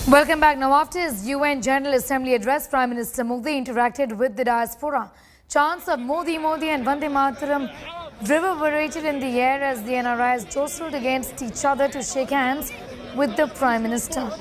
Welcome back. Now, after his UN General Assembly address, Prime Minister Modi interacted with the diaspora. Chants of Modi, Modi and Vande Mataram reverberated in the air as the NRIs jostled against each other to shake hands with the Prime Minister.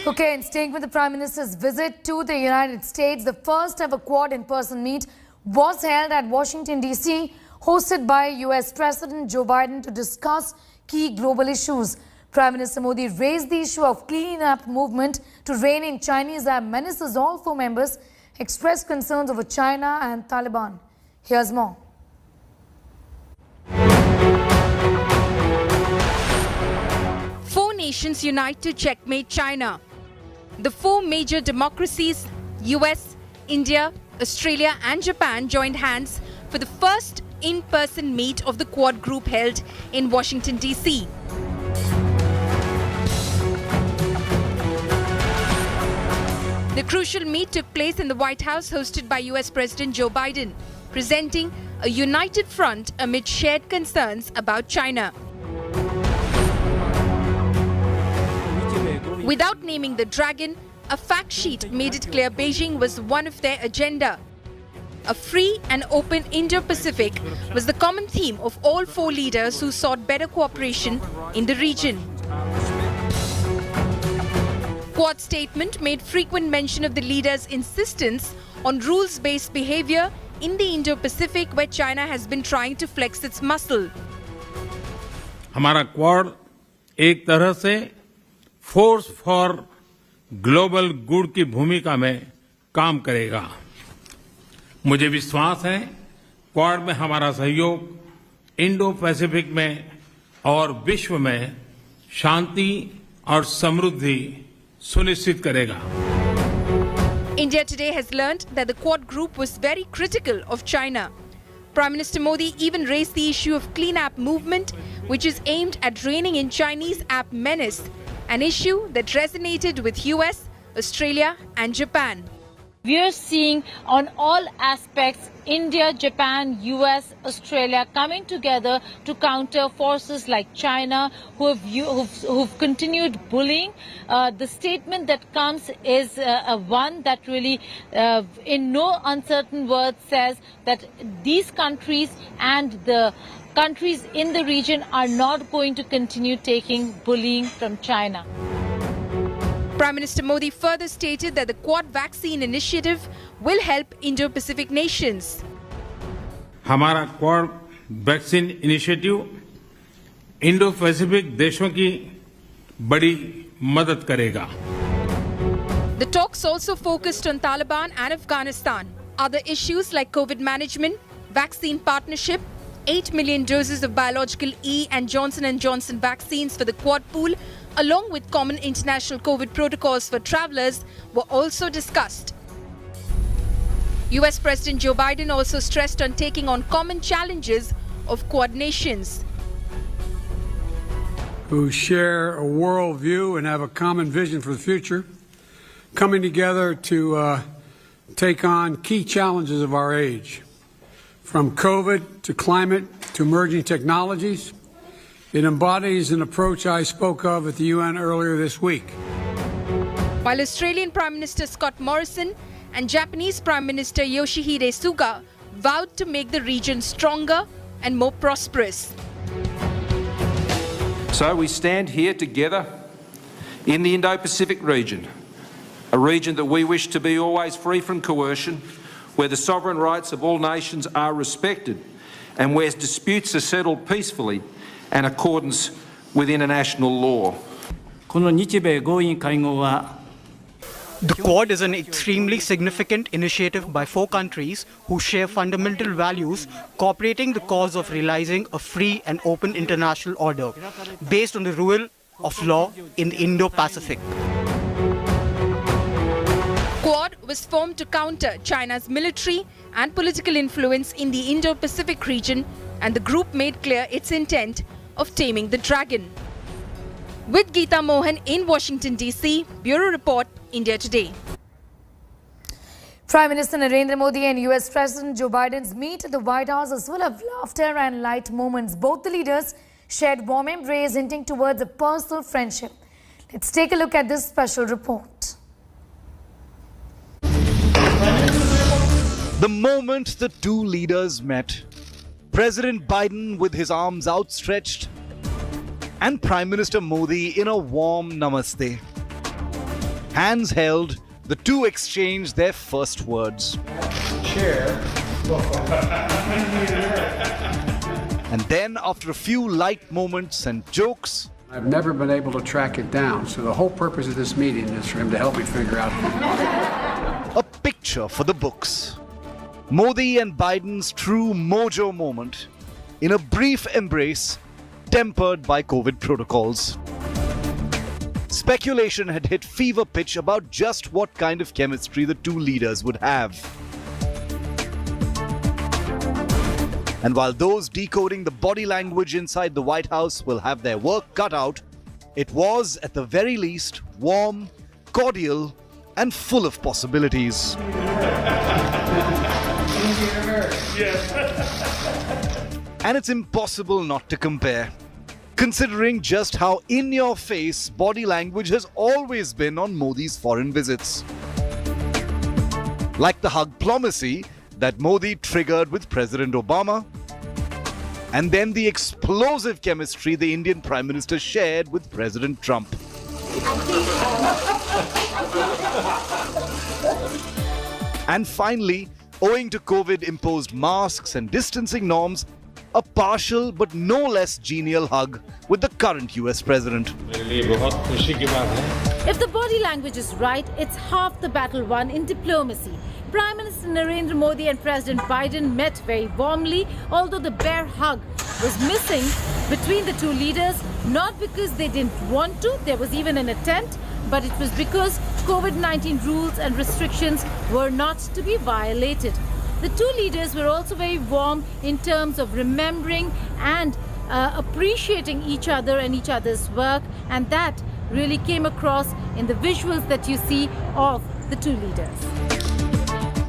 Okay, and staying with the Prime Minister's visit to the United States, the first ever Quad in-person meet was held at Washington, D.C., hosted by U.S. President Joe Biden to discuss key global issues. Prime Minister Modi raised the issue of clean-up movement to rein in Chinese app menaces. All four members expressed concerns over China and Taliban. Here's more. Four nations unite to checkmate China. The four major democracies, US, India, Australia and Japan, joined hands for the first in-person meet of the Quad group held in Washington, D.C. The crucial meet took place in the White House, hosted by US President Joe Biden, presenting a united front amid shared concerns about China. Without naming the dragon, a fact sheet made it clear Beijing was one of their agenda. A free and open Indo-Pacific was the common theme of all four leaders who sought better cooperation in the region. Quad statement made frequent mention of the leaders' insistence on rules-based behavior in the Indo-Pacific, where China has been trying to flex its muscle. हमारा quad एक तरह से force for global good की भूमिका में काम करेगा। मुझे विश्वास है क्वाड में हमारा सहयोग इंडो पैसिफिक में और विश्व में शांति और समृद्धि सुनिश्चित करेगा। India today has learned that the Quad group was very critical of China. Prime Minister Modi even raised the issue of clean app movement, which is aimed at reining in Chinese app menace, an issue that resonated with US, Australia and Japan. We are seeing on all aspects India, Japan, US, Australia coming together to counter forces like China who've continued bullying. The statement that comes is one that really in no uncertain words says that these countries and the countries in the region are not going to continue taking bullying from China. Prime Minister Modi further stated that the Quad vaccine initiative will help Indo-Pacific nations. हमारा quad vaccine initiative Indo Pacific देशों की बड़ी मदद करेगा. The talks also focused on Taliban and Afghanistan. Other issues like COVID management, vaccine partnership, 8 million doses of biological E and Johnson & Johnson vaccines for the Quad pool, along with common international COVID protocols for travellers, were also discussed. US President Joe Biden also stressed on taking on common challenges of Quad nations. Who share a world view and have a common vision for the future, coming together to take on key challenges of our age, from COVID to climate to emerging technologies. It embodies an approach I spoke of at the UN earlier this week. While Australian Prime Minister Scott Morrison and Japanese Prime Minister Yoshihide Suga vowed to make the region stronger and more prosperous. So we stand here together in the Indo-Pacific region, a region that we wish to be always free from coercion, where the sovereign rights of all nations are respected and where disputes are settled peacefully in accordance with international law. The Quad is an extremely significant initiative by 4 countries who share fundamental values, cooperating the cause of realizing a free and open international order based on the rule of law in the Indo-Pacific. Quad was formed to counter China's military and political influence in the Indo-Pacific region, and the group made clear its intent of taming the dragon. With Geeta Mohan in Washington, D.C., Bureau Report, India Today. Prime Minister Narendra Modi and US President Joe Biden's meet at the White House is full of laughter and light moments. Both the leaders shared warm embrace, hinting towards a personal friendship. Let's take a look at this special report. The moment the two leaders met, President Biden with his arms outstretched and Prime Minister Modi in a warm namaste. Hands held, the two exchanged their first words. And then, after a few light moments and jokes, I've never been able to track it down, so the whole purpose of this meeting is for him to help me figure out. a picture for the books. Modi and Biden's true mojo moment in a brief embrace tempered by COVID protocols. Speculation had hit fever pitch about just what kind of chemistry the two leaders would have. And while those decoding the body language inside the White House will have their work cut out, it was, at the very least, warm, cordial, and full of possibilities. And it's impossible not to compare, considering just how in-your-face body language has always been on Modi's foreign visits. Like the hug-plomacy that Modi triggered with President Obama, and then the explosive chemistry the Indian Prime Minister shared with President Trump. And finally, owing to COVID-imposed masks and distancing norms, a partial but no less genial hug with the current US President. If the body language is right, it's half the battle won in diplomacy. Prime Minister Narendra Modi and President Biden met very warmly, although the bear hug was missing between the two leaders, not because they didn't want to, there was even an attempt, but it was because COVID-19 rules and restrictions were not to be violated. The two leaders were also very warm in terms of remembering and appreciating each other and each other's work, and that really came across in the visuals that you see of the two leaders.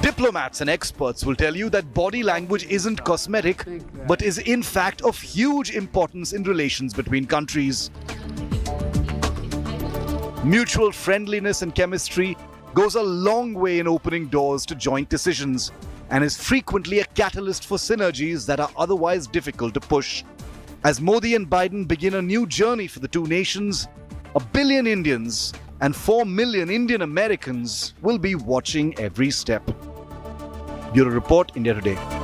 Diplomats and experts will tell you that body language isn't cosmetic, but is in fact of huge importance in relations between countries. Mutual friendliness and chemistry goes a long way in opening doors to joint decisions, and is frequently a catalyst for synergies that are otherwise difficult to push. As Modi and Biden begin a new journey for the two nations, 1 billion Indians and 4 million Indian Americans will be watching every step. Bureau Report, India Today.